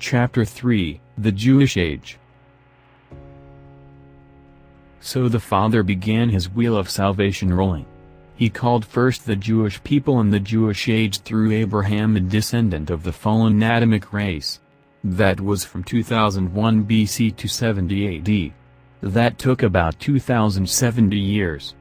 Chapter 3, The Jewish Age. So the Father began his wheel of salvation rolling. He called first the Jewish people and the Jewish age through Abraham, a descendant of the fallen Adamic race. That was from 2001 BC to 70 AD. That took about 2070 years.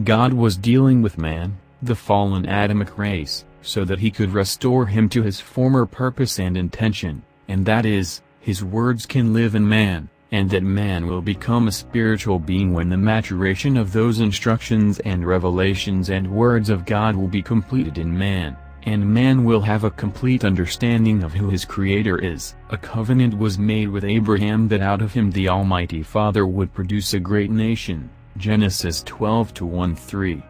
God was dealing with man, the fallen Adamic race, so that he could restore him to his former purpose and intention, and that is, his words can live in man, and that man will become a spiritual being when the maturation of those instructions and revelations and words of God will be completed in man, and man will have a complete understanding of who his Creator is. A covenant was made with Abraham that out of him the Almighty Father would produce a great nation, Genesis 12:1-3.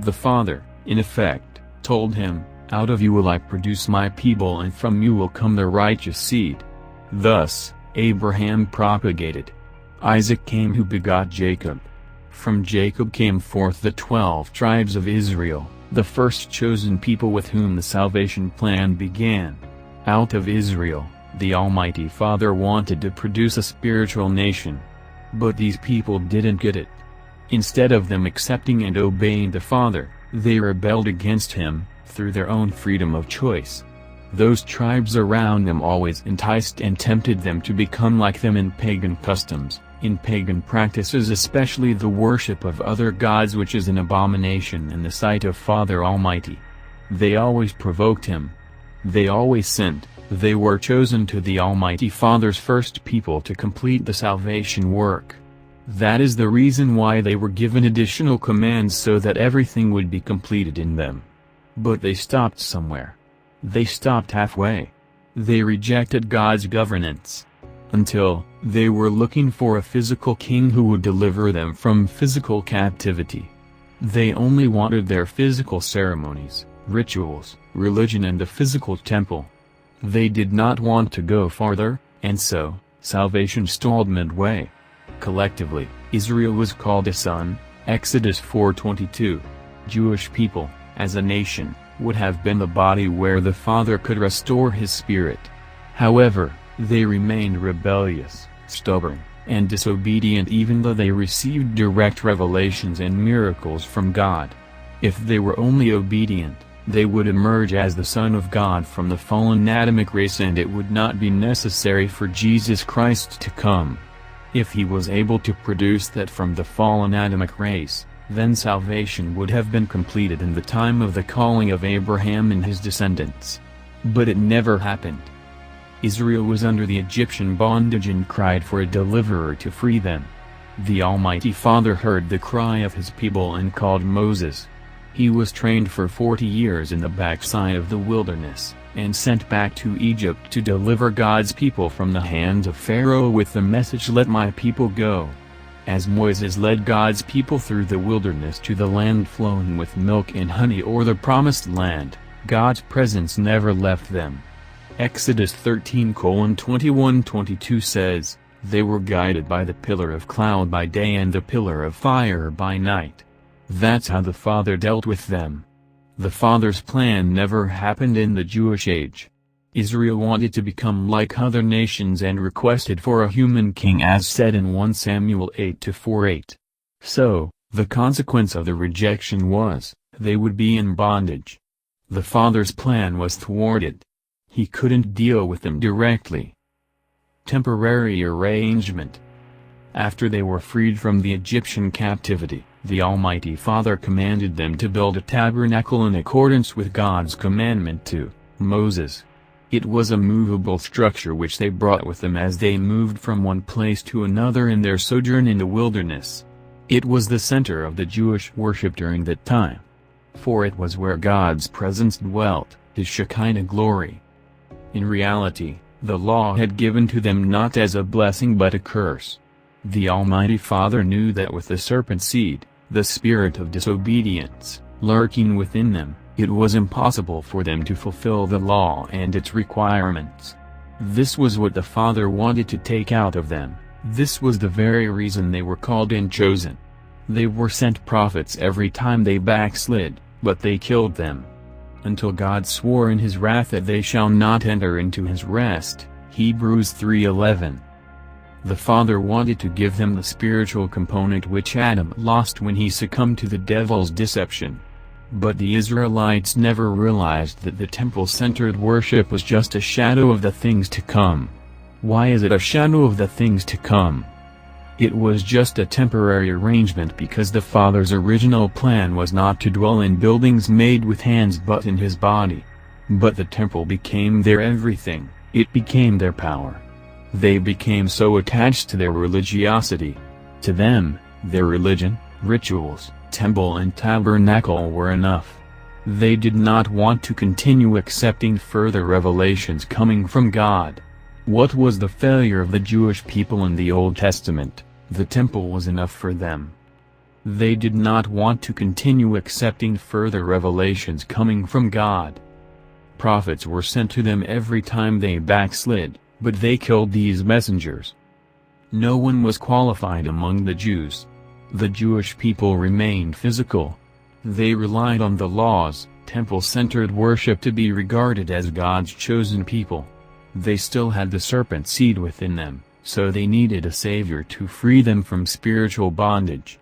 The Father, in effect, told him, "Out of you will I produce my people and from you will come the righteous seed." Thus, Abraham propagated. Isaac came who begot Jacob. From Jacob came forth the 12 tribes of Israel, the first chosen people with whom the salvation plan began. Out of Israel, the Almighty Father wanted to produce a spiritual nation. But these people didn't get it. Instead of them accepting and obeying the Father, they rebelled against him, through their own freedom of choice. Those tribes around them always enticed and tempted them to become like them in pagan customs, in pagan practices, especially the worship of other gods, which is an abomination in the sight of Father Almighty. They always provoked him. They always sinned. They were chosen to the Almighty Father's first people to complete the salvation work. That is the reason why they were given additional commands so that everything would be completed in them. But they stopped somewhere. They stopped halfway. They rejected God's governance. Until, they were looking for a physical king who would deliver them from physical captivity. They only wanted their physical ceremonies, rituals, religion and the physical temple. They did not want to go farther, and so, salvation stalled midway. Collectively, Israel was called a son, Exodus 4:22. Jewish people, as a nation, would have been the body where the Father could restore his Spirit. However, they remained rebellious, stubborn, and disobedient even though they received direct revelations and miracles from God. If they were only obedient, they would emerge as the Son of God from the fallen Adamic race and it would not be necessary for Jesus Christ to come. If he was able to produce that from the fallen Adamic race, then salvation would have been completed in the time of the calling of Abraham and his descendants. But it never happened. Israel was under the Egyptian bondage and cried for a deliverer to free them. The Almighty Father heard the cry of his people and called Moses. He was trained for 40 years in the backside of the wilderness, and sent back to Egypt to deliver God's people from the hands of Pharaoh with the message, "Let my people go." As Moses led God's people through the wilderness to the land flowing with milk and honey, or the promised land, God's presence never left them. Exodus 13:21-22 says, "They were guided by the pillar of cloud by day and the pillar of fire by night." That's how the Father dealt with them. The Father's plan never happened in the Jewish age. Israel wanted to become like other nations and requested for a human king, as said in 1 Samuel 8:4-8. So, the consequence of the rejection was, they would be in bondage. The Father's plan was thwarted. He couldn't deal with them directly. Temporary arrangement. After they were freed from the Egyptian captivity, the Almighty Father commanded them to build a tabernacle in accordance with God's commandment to Moses. It was a movable structure which they brought with them as they moved from one place to another in their sojourn in the wilderness. It was the center of the Jewish worship during that time. For it was where God's presence dwelt, his Shekinah glory. In reality, the law had given to them not as a blessing but a curse. The Almighty Father knew that with the serpent seed, the spirit of disobedience, lurking within them, it was impossible for them to fulfill the law and its requirements. This was what the Father wanted to take out of them. This was the very reason they were called and chosen. They were sent prophets every time they backslid, but they killed them. Until God swore in his wrath that they shall not enter into his rest, Hebrews 3:11. The Father wanted to give them the spiritual component which Adam lost when he succumbed to the devil's deception. But the Israelites never realized that the temple-centered worship was just a shadow of the things to come. Why is it a shadow of the things to come? It was just a temporary arrangement because the Father's original plan was not to dwell in buildings made with hands but in his body. But the temple became their everything, it became their power. They became so attached to their religiosity. To them, their religion, rituals, temple and tabernacle were enough. They did not want to continue accepting further revelations coming from God. What was the failure of the Jewish people in the Old Testament? The temple was enough for them. They did not want to continue accepting further revelations coming from God. Prophets were sent to them every time they backslid, but they killed these messengers. No one was qualified among the Jews. The Jewish people remained physical. They relied on the laws, temple-centered worship to be regarded as God's chosen people. They still had the serpent seed within them, so they needed a savior to free them from spiritual bondage.